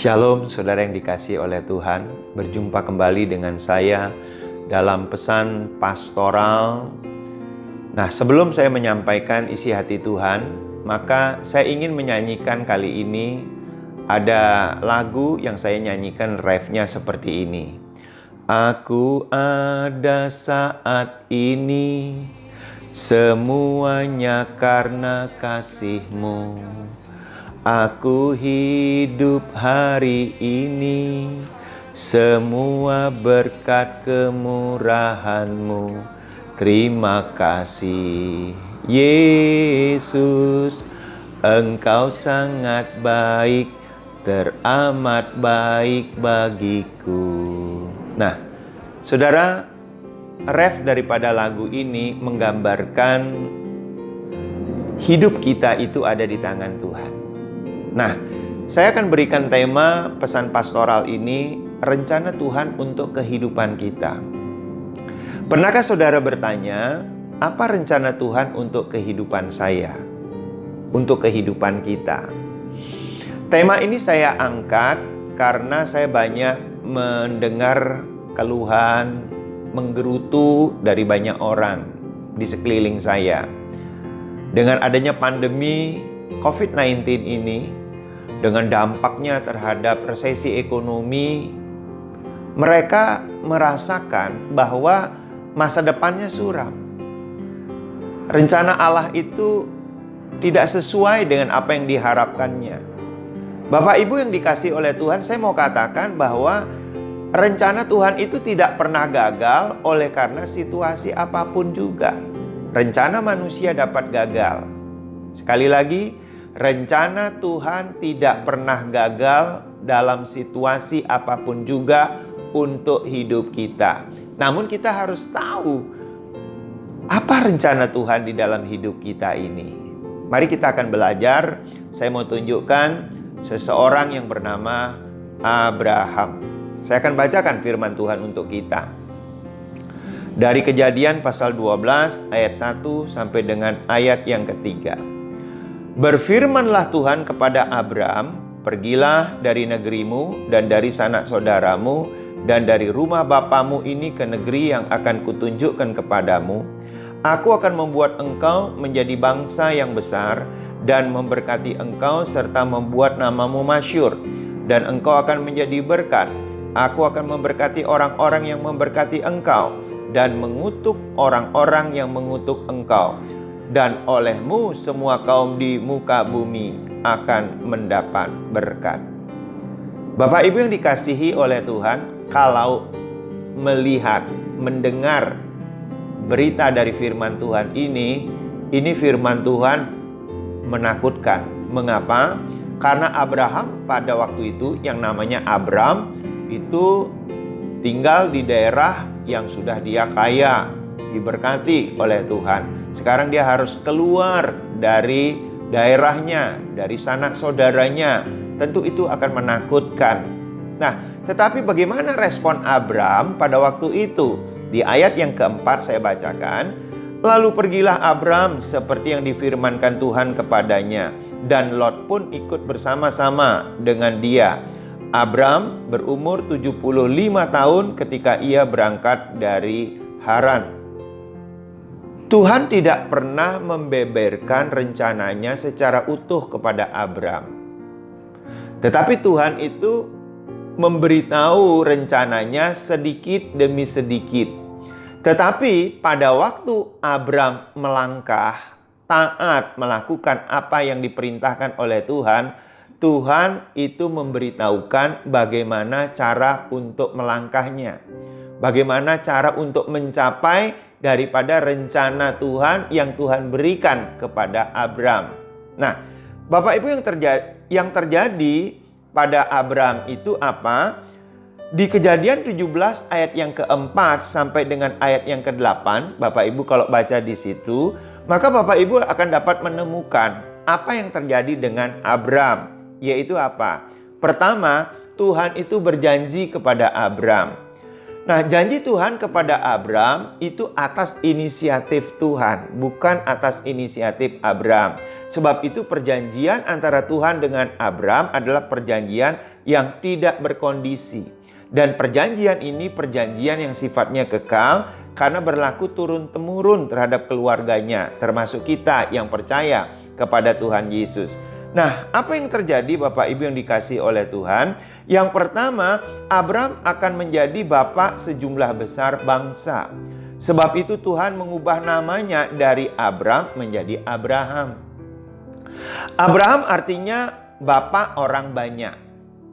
Shalom saudara yang dikasihi oleh Tuhan. Berjumpa kembali dengan saya dalam pesan pastoral. Nah, sebelum saya menyampaikan isi hati Tuhan, maka saya ingin menyanyikan kali ini ada lagu yang saya nyanyikan refnya seperti ini. Aku ada saat ini, semuanya karena kasih-Mu. Aku hidup hari ini, semua berkat kemurahan-Mu. Terima kasih Yesus, Engkau sangat baik, teramat baik bagiku. Nah, saudara, ref daripada lagu ini menggambarkan hidup kita itu ada di tangan Tuhan. Nah, saya akan berikan tema pesan pastoral ini, rencana Tuhan untuk kehidupan kita. Pernahkah saudara bertanya, apa rencana Tuhan untuk kehidupan saya? Untuk kehidupan kita? Tema ini saya angkat karena saya banyak mendengar keluhan, menggerutu dari banyak orang di sekeliling saya. Dengan adanya pandemi COVID-19 ini, dengan dampaknya terhadap resesi ekonomi, mereka merasakan bahwa masa depannya suram. Rencana Allah itu tidak sesuai dengan apa yang diharapkannya. Bapak Ibu yang dikasihi oleh Tuhan, saya mau katakan bahwa rencana Tuhan itu tidak pernah gagal oleh karena situasi apapun juga. Rencana manusia dapat gagal. Sekali lagi, rencana Tuhan tidak pernah gagal dalam situasi apapun juga untuk hidup kita. Namun kita harus tahu apa rencana Tuhan di dalam hidup kita ini. Mari kita akan belajar. Saya mau tunjukkan seseorang yang bernama Abraham. Saya akan bacakan firman Tuhan untuk kita. Dari Kejadian pasal 12 ayat 1 sampai dengan ayat yang ketiga. Berfirmanlah Tuhan kepada Abram, pergilah dari negerimu dan dari sanak saudaramu dan dari rumah bapamu ini ke negeri yang akan kutunjukkan kepadamu. Aku akan membuat engkau menjadi bangsa yang besar dan memberkati engkau serta membuat namamu masyhur, dan engkau akan menjadi berkat. Aku akan memberkati orang-orang yang memberkati engkau dan mengutuk orang-orang yang mengutuk engkau. Dan olehmu semua kaum di muka bumi akan mendapat berkat. Bapak Ibu yang dikasihi oleh Tuhan, kalau melihat, mendengar berita dari firman Tuhan ini firman Tuhan menakutkan. Mengapa? Karena Abraham pada waktu itu yang namanya Abram itu tinggal di daerah yang sudah dia kaya, diberkati oleh Tuhan. Sekarang dia harus keluar dari daerahnya, dari sanak saudaranya. Tentu itu akan menakutkan. Nah, tetapi bagaimana respon Abram pada waktu itu? Di ayat yang keempat saya bacakan. Lalu pergilah Abram seperti yang difirmankan Tuhan kepadanya, dan Lot pun ikut bersama-sama dengan dia. Abram berumur 75 tahun ketika ia berangkat dari Haran. Tuhan tidak pernah membeberkan rencananya secara utuh kepada Abram. Tetapi Tuhan itu memberitahu rencananya sedikit demi sedikit. Tetapi pada waktu Abram melangkah, taat melakukan apa yang diperintahkan oleh Tuhan, Tuhan itu memberitahukan bagaimana cara untuk melangkahnya. Bagaimana cara untuk mencapai daripada rencana Tuhan yang Tuhan berikan kepada Abram. Nah, Bapak Ibu yang terjadi pada Abram itu apa? Di Kejadian 17 ayat yang keempat sampai dengan ayat yang ke-8, Bapak Ibu kalau baca di situ, maka Bapak Ibu akan dapat menemukan apa yang terjadi dengan Abram. Yaitu apa? Pertama, Tuhan itu berjanji kepada Abram. Nah, janji Tuhan kepada Abram itu atas inisiatif Tuhan, bukan atas inisiatif Abram. Sebab itu perjanjian antara Tuhan dengan Abram adalah perjanjian yang tidak berkondisi. Dan perjanjian ini perjanjian yang sifatnya kekal karena berlaku turun-temurun terhadap keluarganya, termasuk kita yang percaya kepada Tuhan Yesus. Nah, apa yang terjadi Bapak Ibu yang dikasihi oleh Tuhan? Yang pertama, Abram akan menjadi bapak sejumlah besar bangsa. Sebab itu Tuhan mengubah namanya dari Abram menjadi Abraham. Abraham artinya bapak orang banyak.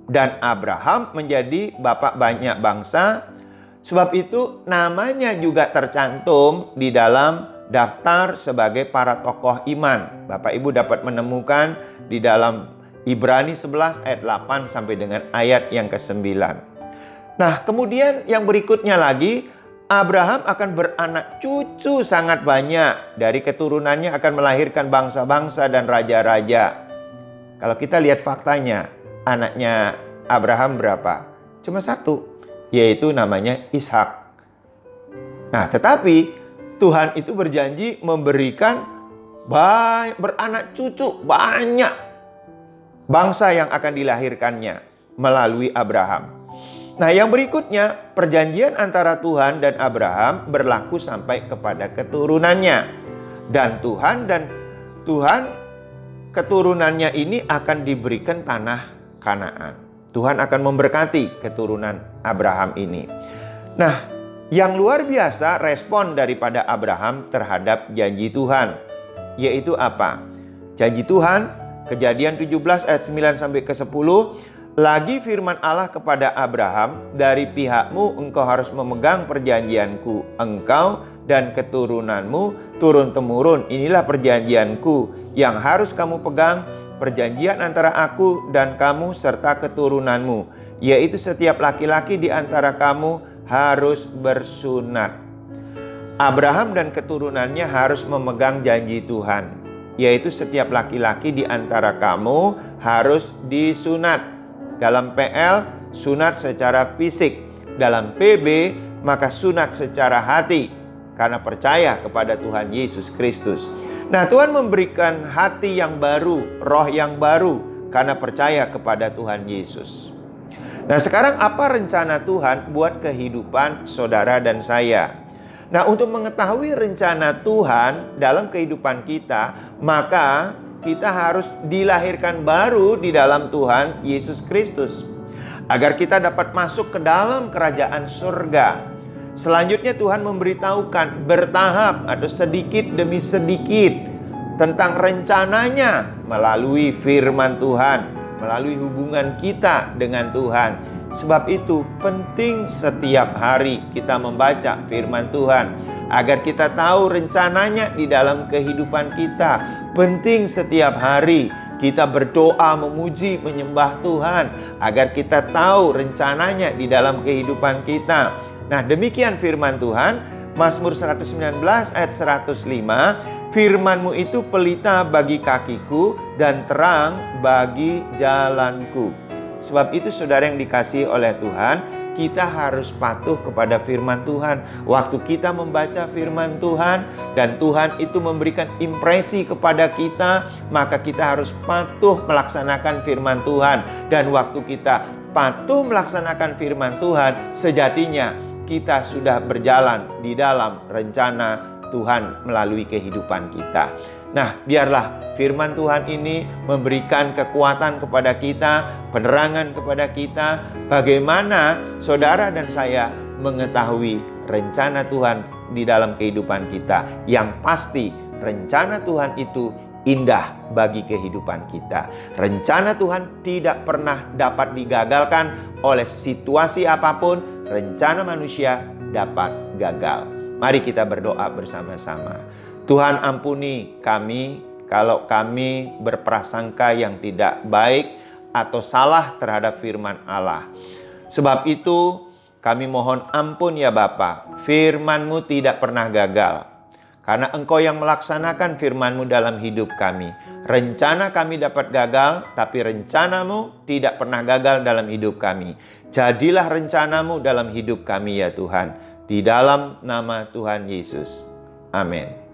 Dan Abraham menjadi bapak banyak bangsa. Sebab itu namanya juga tercantum di dalam daftar sebagai para tokoh iman. Bapak Ibu dapat menemukan di dalam Ibrani 11 ayat 8 sampai dengan ayat yang ke-9. Nah, kemudian yang berikutnya lagi, Abraham akan beranak cucu sangat banyak. Dari keturunannya akan melahirkan bangsa-bangsa dan raja-raja. Kalau kita lihat faktanya, anaknya Abraham berapa? Cuma satu, yaitu namanya Ishak. Nah, tetapi Tuhan itu berjanji memberikan beranak cucu banyak bangsa yang akan dilahirkannya melalui Abraham. Nah, yang berikutnya, perjanjian antara Tuhan dan Abraham berlaku sampai kepada keturunannya. Dan Tuhan keturunannya ini akan diberikan tanah Kanaan. Tuhan akan memberkati keturunan Abraham ini. Nah, yang luar biasa respon daripada Abraham terhadap janji Tuhan. Yaitu apa? Janji Tuhan, Kejadian 17 ayat 9 sampai ke 10. Lagi firman Allah kepada Abraham, dari pihakmu engkau harus memegang perjanjianku. Engkau dan keturunanmu turun-temurun. Inilah perjanjianku yang harus kamu pegang. Perjanjian antara aku dan kamu serta keturunanmu. Yaitu setiap laki-laki di antara kamu harus bersunat. Abraham dan keturunannya harus memegang janji Tuhan, yaitu setiap laki-laki di antara kamu harus disunat. Dalam PL, sunat secara fisik. Dalam PB, maka sunat secara hati, karena percaya kepada Tuhan Yesus Kristus. Nah, Tuhan memberikan hati yang baru, roh yang baru, karena percaya kepada Tuhan Yesus. Nah, sekarang apa rencana Tuhan buat kehidupan saudara dan saya? Nah, untuk mengetahui rencana Tuhan dalam kehidupan kita, maka kita harus dilahirkan baru di dalam Tuhan Yesus Kristus, agar kita dapat masuk ke dalam kerajaan surga. Selanjutnya Tuhan memberitahukan bertahap atau sedikit demi sedikit tentang rencananya melalui firman Tuhan, melalui hubungan kita dengan Tuhan. Sebab itu penting setiap hari kita membaca firman Tuhan, agar kita tahu rencananya di dalam kehidupan kita. Penting setiap hari kita berdoa, memuji, menyembah Tuhan, agar kita tahu rencananya di dalam kehidupan kita. Nah, demikian firman Tuhan. Mazmur 119 ayat 105, firman-Mu itu pelita bagi kakiku dan terang bagi jalanku. Sebab itu saudara yang dikasihi oleh Tuhan, kita harus patuh kepada firman Tuhan. Waktu kita membaca firman Tuhan dan Tuhan itu memberikan impresi kepada kita, maka kita harus patuh melaksanakan firman Tuhan. Dan waktu kita patuh melaksanakan firman Tuhan, sejatinya kita sudah berjalan di dalam rencana Tuhan melalui kehidupan kita. Nah, biarlah firman Tuhan ini memberikan kekuatan kepada kita, penerangan kepada kita, bagaimana saudara dan saya mengetahui rencana Tuhan di dalam kehidupan kita. Yang pasti, rencana Tuhan itu indah bagi kehidupan kita. Rencana Tuhan tidak pernah dapat digagalkan oleh situasi apapun. Rencana manusia dapat gagal. Mari kita berdoa bersama-sama. Tuhan, ampuni kami kalau kami berprasangka yang tidak baik atau salah terhadap firman Allah. Sebab itu kami mohon ampun ya Bapa, firman-Mu tidak pernah gagal. Karena Engkau yang melaksanakan firman-Mu dalam hidup kami. Rencana kami dapat gagal, tapi rencana-Mu tidak pernah gagal dalam hidup kami. Jadilah rencanamu dalam hidup kami ya Tuhan. Di dalam nama Tuhan Yesus. Amin.